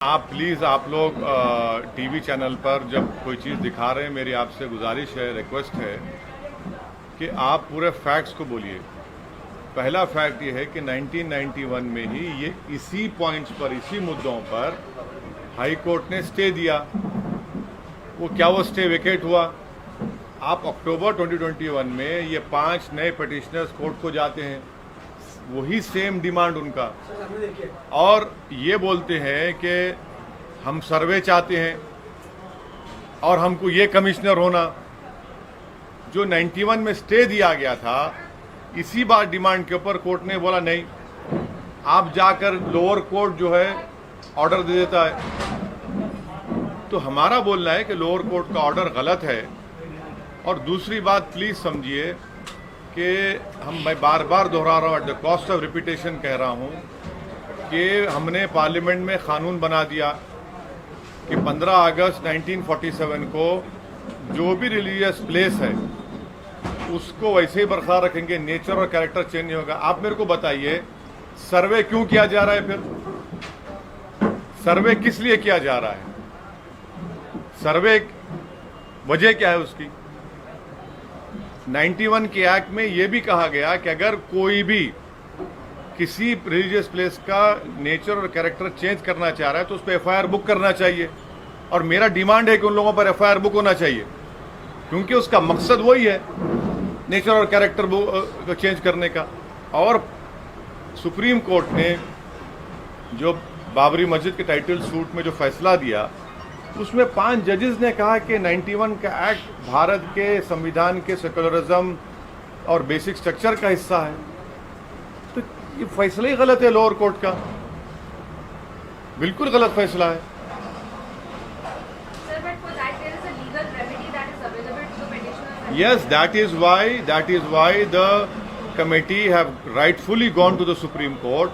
आप प्लीज़ आप लोग टीवी चैनल पर जब कोई चीज़ दिखा रहे हैं, मेरी आपसे गुजारिश है, रिक्वेस्ट है कि आप पूरे फैक्ट्स को बोलिए। पहला फैक्ट ये है कि 1991 में ही ये इसी पॉइंट्स पर, इसी मुद्दों पर हाई कोर्ट ने स्टे दिया। वो स्टे वेकेट हुआ? आप अक्टूबर 2021 में ये 5 नए पिटिशनर्स कोर्ट को जाते हैं, वही सेम डिमांड उनका, और ये बोलते हैं कि हम सर्वे चाहते हैं और हमको ये कमिश्नर होना। जो 91 में स्टे दिया गया था, इसी बार डिमांड के ऊपर कोर्ट ने बोला नहीं, आप जाकर लोअर कोर्ट जो है ऑर्डर दे देता है। तो हमारा बोलना है कि लोअर कोर्ट का ऑर्डर गलत है। और दूसरी बात प्लीज़ समझिए कि मैं बार बार दोहरा रहा हूँ, at the cost of repetition कह रहा हूँ कि हमने पार्लियामेंट में कानून बना दिया कि 15 अगस्त 1947 को जो भी रिलीजियस प्लेस है उसको वैसे ही बरकरार रखेंगे, नेचर और कैरेक्टर चेंज नहीं होगा। आप मेरे को बताइए, सर्वे क्यों किया जा रहा है? फिर सर्वे किस लिए किया जा रहा है? सर्वे वजह क्या है उसकी? 91 के एक्ट में यह भी कहा गया कि अगर कोई भी किसी रिलीजियस प्लेस का नेचर और कैरेक्टर चेंज करना चाह रहा है तो उस पर एफआईआर बुक करना चाहिए। और मेरा डिमांड है कि उन लोगों पर एफआईआर बुक होना चाहिए, क्योंकि उसका मकसद वही है, नेचर और कैरेक्टर को चेंज करने का। और सुप्रीम कोर्ट ने जो बाबरी मस्जिद के टाइटल सूट में जो फैसला दिया, उसमें 5 जजेस ने कहा कि 91 का एक्ट भारत के संविधान के सेकुलरिज्म और बेसिक स्ट्रक्चर का हिस्सा है। तो ये फैसला ही गलत है लोअर कोर्ट का, बिल्कुल गलत फैसला है। Yes, that is why the committee have rightfully gone to the Supreme Court,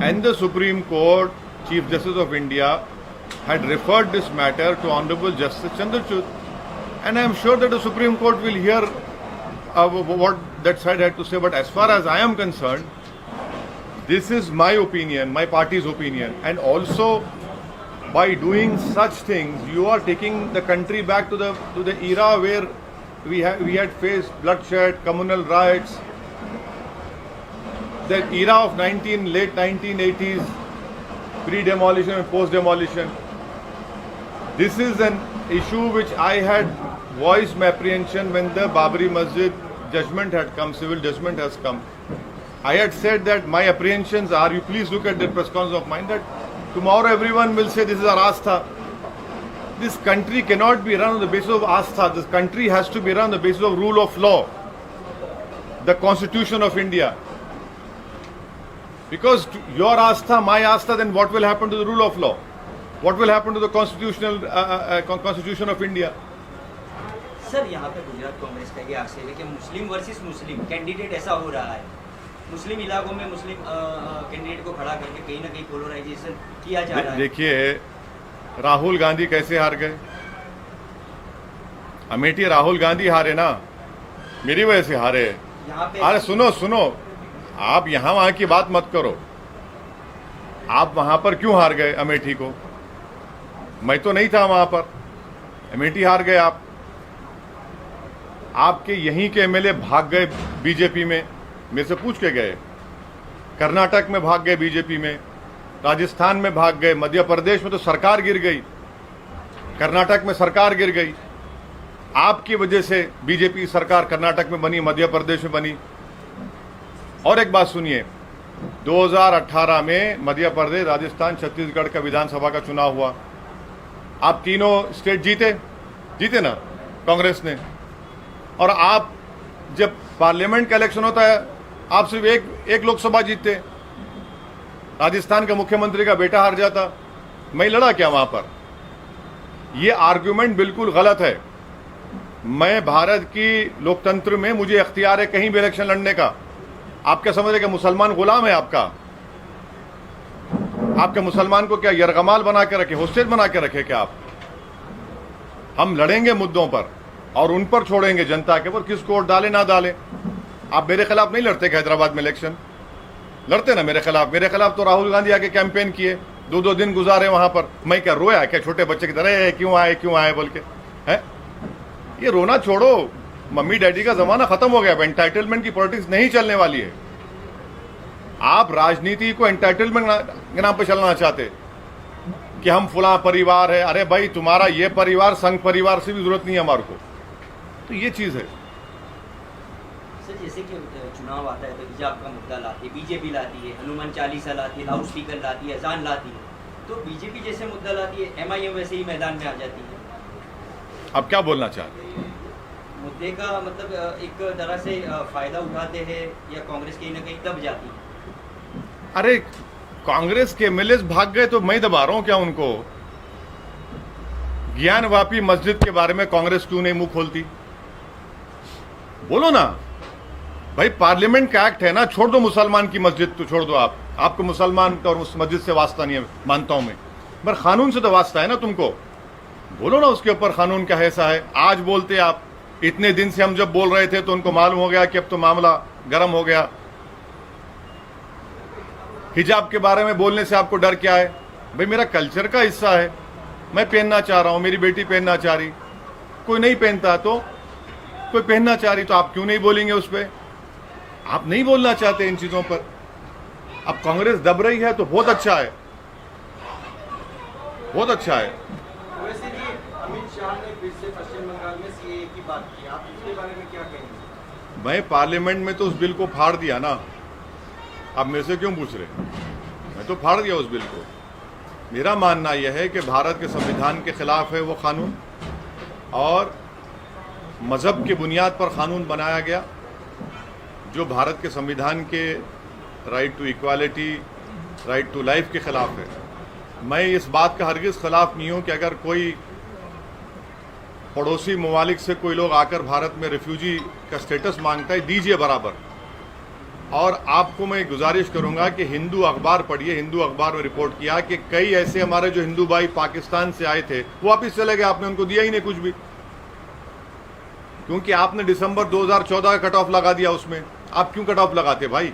and the Supreme Court Chief Justice of India had referred this matter to Honorable Justice Chandrachud, and I am sure that the Supreme Court will hear what that side had to say. But as far as I am concerned, this is my opinion, my party's opinion, and also by doing such things, you are taking the country back to the era where we had faced bloodshed, communal riots, that era of late 1980s, pre-demolition and post-demolition. This is an issue which I had voiced my apprehension when the Babri Masjid judgment had come, civil judgment has come. I had said that my apprehensions are, you please look at the press conference of mine, that tomorrow everyone will say this is our Astha. This country cannot be run on the basis of Astha. This country has to be run on the basis of rule of law, the Constitution of India. Because your Astha, my Astha, then what will happen to the rule of law? What will happen to the Constitution of India? Sir, यहाँ पे गुजरात कांग्रेस का ये आक्षेप है कि मुस्लिम versus मुस्लिम candidate ऐसा हो रहा है, मुस्लिम इलाकों में मुस्लिम कैंडिडेट को खड़ा करके कहीं ना कहीं पोलराइजेशन किया जा रहा है। देखिए, राहुल गांधी कैसे हार गए? अमेठी राहुल गांधी हारे ना, मेरी वजह से हारे। अरे सुनो, आप यहाँ वहाँ की बात मत करो। आप वहाँ पर क्यों हार गए अमेठी को? मैं तो नहीं था वहाँ पर, अमेठी हार गए आप। आपके यहीं के एमएलए भाग गए बीजेपी में, मेरे से पूछ के गए। कर्नाटक में भाग गए बीजेपी में, राजस्थान में भाग गए, मध्य प्रदेश में तो सरकार गिर गई, कर्नाटक में सरकार गिर गई। आपकी वजह से बीजेपी सरकार कर्नाटक में बनी, मध्य प्रदेश में बनी। और एक बात सुनिए, 2018 में मध्य प्रदेश, राजस्थान, छत्तीसगढ़ का विधानसभा का चुनाव हुआ। आप तीनों स्टेट जीते ना कांग्रेस ने। और आप जब पार्लियामेंट का इलेक्शन होता है, आप सिर्फ एक लोकसभा जीतते। राजस्थान का मुख्यमंत्री का बेटा हार जाता, मैं लड़ा क्या वहां पर? ये आर्गुमेंट बिल्कुल गलत है। मैं भारत की लोकतंत्र में मुझे इख्तियार है कहीं भी इलेक्शन लड़ने का। आप क्या समझ रहे कि मुसलमान गुलाम है आपका? आपके मुसलमान को क्या यरगमाल बना के रखे, होस्टेज बना के रखे क्या आप? हम लड़ेंगे मुद्दों पर और उन पर छोड़ेंगे जनता के ऊपर, किसको वोट डाले ना डाले। आप मेरे खिलाफ नहीं लड़ते हैदराबाद में इलेक्शन? लड़ते ना मेरे खिलाफ तो राहुल गांधी आके कैंपेन किए, 2-2 दिन गुजारे वहां पर। मैं क्या रोया क्या छोटे बच्चे की तरह, क्यों आए बोल के? है ये रोना छोड़ो, मम्मी डैडी का जमाना खत्म हो गया। अब एंटाइटलमेंट की पॉलिटिक्स नहीं चलने वाली है। आप राजनीति को एंटाइटलमेंट के नाम पर चलना चाहते कि हम फुला परिवार है। अरे भाई, तुम्हारा ये परिवार संघ परिवार से भी जरूरत नहीं है हमारे को। तो ये चीज है सर। जैसे कि चुनाव आता है तो हिजाब का मुद्दा लाती है, बीजेपी लाती है, हनुमान चालीसा लाती है, लाउड स्पीकर लाती है, अजान लाती है। तो बीजेपी जैसे मुद्दा लाती है, एमआईएम वैसे ही मैदान में आ जाती है। अब क्या बोलना चाहते हैं? मुद्दे का मतलब एक तरह से फायदा उठाते हैं या कांग्रेस कहीं ना कहीं दब जाती है। अरे कांग्रेस के एमएलए भाग गए तो मैं दबा रहा हूं क्या उनको? ज्ञानवापी मस्जिद के बारे में कांग्रेस क्यों नहीं मुंह खोलती? बोलो ना भाई, पार्लियामेंट का एक्ट है ना, छोड़ दो मुसलमान की मस्जिद तो छोड़ दो। आपको मुसलमान का और उस मस्जिद से वास्ता नहीं है, मानता हूं मैं, पर कानून से तो वास्ता है ना तुमको। बोलो ना उसके ऊपर कानून क्या ऐसा है। आज बोलते आप, इतने दिन से हम जब बोल रहे थे तो उनको मालूम हो गया कि अब तो मामला गर्म हो गया। हिजाब के बारे में बोलने से आपको डर क्या है? भाई मेरा कल्चर का हिस्सा है, मैं पहनना चाह रहा हूं, मेरी बेटी पहनना चाह रही, कोई नहीं पहनता तो कोई पहनना चाह रही, तो आप क्यों नहीं बोलेंगे उस पर? आप नहीं बोलना चाहते इन चीजों पर। अब कांग्रेस दब रही है तो बहुत अच्छा है, बहुत अच्छा है। वैसे भी अमित शाह ने फिर से पश्चिम बंगाल में सीएए की बात की, आप इसके बारे में क्या कहेंगे? मैं पार्लियामेंट में तो उस बिल को फाड़ दिया ना, आप मेरे से क्यों पूछ रहे? मैं तो फाड़ दिया उस बिल को। मेरा मानना यह है कि भारत के संविधान के खिलाफ है वो कानून, और मजहब की बुनियाद पर कानून बनाया गया जो भारत के संविधान के right to equality, right to life के खिलाफ है। मैं इस बात का हरगिज़ खिलाफ नहीं हूं कि अगर कोई पड़ोसी ममालिक से कोई लोग आकर भारत में रिफ्यूजी का स्टेटस मांगता है, दीजिए बराबर। और आपको मैं गुजारिश करूंगा कि हिंदू अखबार पढ़िए। हिंदू अखबार में रिपोर्ट किया कि कई ऐसे हमारे जो हिंदू भाई पाकिस्तान से आए थे वो वापिस चले गए, आपने उनको दिया ही नहीं कुछ भी, क्योंकि आपने दिसंबर 2014 का कट ऑफ लगा दिया। उसमें आप क्यों कट ऑफ लगाते भाई?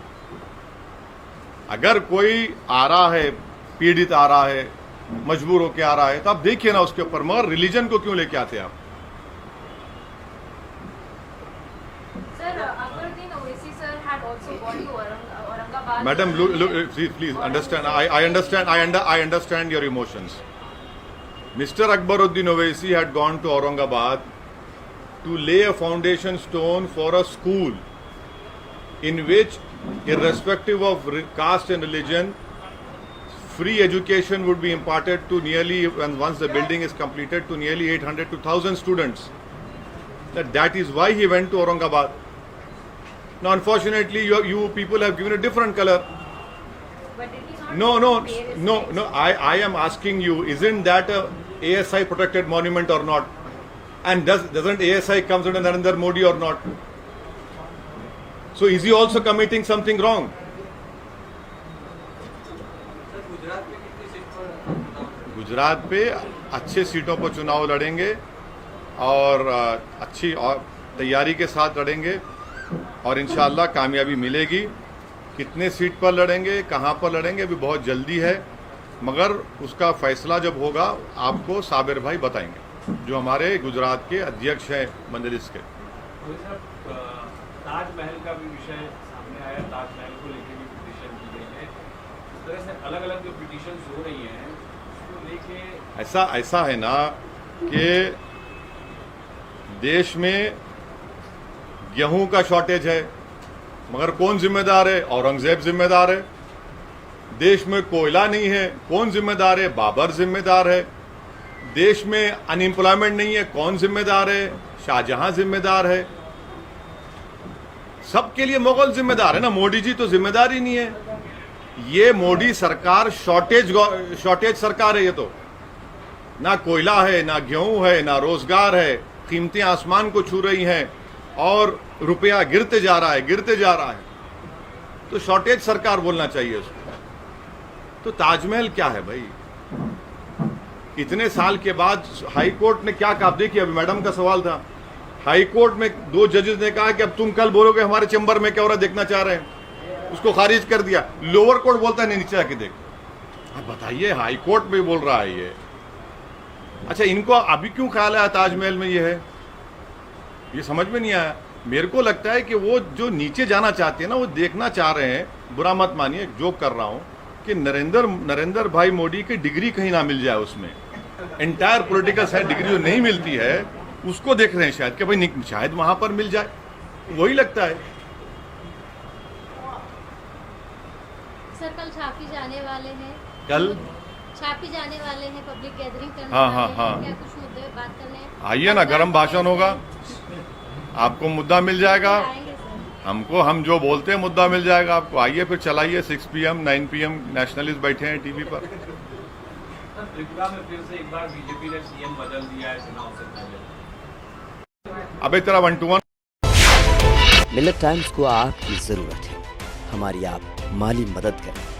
अगर कोई आ रहा है, पीड़ित आ रहा है, मजबूर होकर आ रहा है, तो आप देखिए ना उसके ऊपर, मगर रिलीजन को क्यों लेके आते आप? Madam, look, please understand. I understand your emotions. Mr. Akbaruddin Owaisi had gone to Aurangabad to lay a foundation stone for a school in which, irrespective of caste and religion, free education would be imparted to nearly, and once the building is completed, to nearly 800 to 1,000 students. That is why he went to Aurangabad. Now, unfortunately, you people have given a different color. But it is not No. I am asking you, isn't that a ASI protected monument or not? And doesn't ASI comes under Narendra Modi or not? So is he also committing something wrong? Gujarat पे अच्छे सीटों पर चुनाव लड़ेंगे और अच्छी और तैयारी के साथ लड़ेंगे और इंशाअल्लाह कामयाबी मिलेगी। कितने सीट पर लड़ेंगे, कहां पर लड़ेंगे, अभी बहुत जल्दी है, मगर उसका फैसला जब होगा आपको साबिर भाई बताएंगे, जो हमारे गुजरात के अध्यक्ष हैं मजलिस के। ताजमहल का भी विषय सामने आया, ताजमहल को लेकर भी पिटीशन की गई है। इस तरह से अलग अलग जो पिटीशन हो रही हैं उसको लेके ऐसा है ना कि देश में गेहूं का शॉर्टेज है, मगर कौन जिम्मेदार है? औरंगजेब जिम्मेदार है। देश में कोयला नहीं है, कौन जिम्मेदार है? बाबर जिम्मेदार है। देश में अनएम्प्लॉयमेंट नहीं है, कौन जिम्मेदार है? शाहजहां जिम्मेदार है। सबके लिए मुगल जिम्मेदार है ना, मोदी जी तो जिम्मेदार ही नहीं है। ये मोदी सरकार शॉर्टेज सरकार है। ये तो ना कोयला है, ना गेहूं है, ना रोजगार है, कीमतें आसमान को छू रही हैं और रुपया गिरते जा रहा है। तो शॉर्टेज सरकार बोलना चाहिए उसको। तो ताजमहल क्या है भाई? इतने साल के बाद हाई कोर्ट ने क्या कहा? देखिए, अभी मैडम का सवाल था, हाई कोर्ट में 2 जजेस ने कहा कि अब तुम कल बोलोगे हमारे चैम्बर में क्या हो रहा देखना चाह रहे हैं, उसको खारिज कर दिया। लोअर कोर्ट बोलता है नहीं, नीचे आके देख। आप बताइए, हाई कोर्ट में बोल रहा है ये। अच्छा, इनको अभी क्यों ख्याल आया ताजमहल में ये है, ये समझ में नहीं आया। मेरे को लगता है कि वो जो नीचे जाना चाहते हैं ना, वो देखना चाह रहे हैं, बुरा मत मानिए, जोक कर रहा हूं, कि नरेंद्र भाई मोदी की डिग्री कहीं ना मिल जाए उसमें। एंटायर पॉलिटिकल साइड डिग्री जो नहीं मिलती है उसको देख रहे हैं शायद, कि भाई शायद वहां पर मिल जाए, वही लगता है। सर कल छापी जाने वाले हैं, कल छापी जाने वाले हैं, पब्लिक गैदरिंग करने हाँ, वाले हाँ, हैं। हाँ। क्या कुछ मुद्दे पे बात करने हैं? आइए ना, गरम भाषण होगा, आपको मुद्दा मिल जाएगा। आएंगे सर। हम जो बोलते हैं मुद्दा मिल जाएगा आपको। आइए फिर चलाइए, 6 PM 9 PM नेशनलिस्ट बैठे हैं टीवी पर। त्रिपुरा में फिर से एक बार बीजेपी ने सीएम बदल दिया है चुनाव से पहले। अब एक तरह 1 to 1 मिलत टाइम्स को आपकी जरूरत है, हमारी आप माली मदद करें।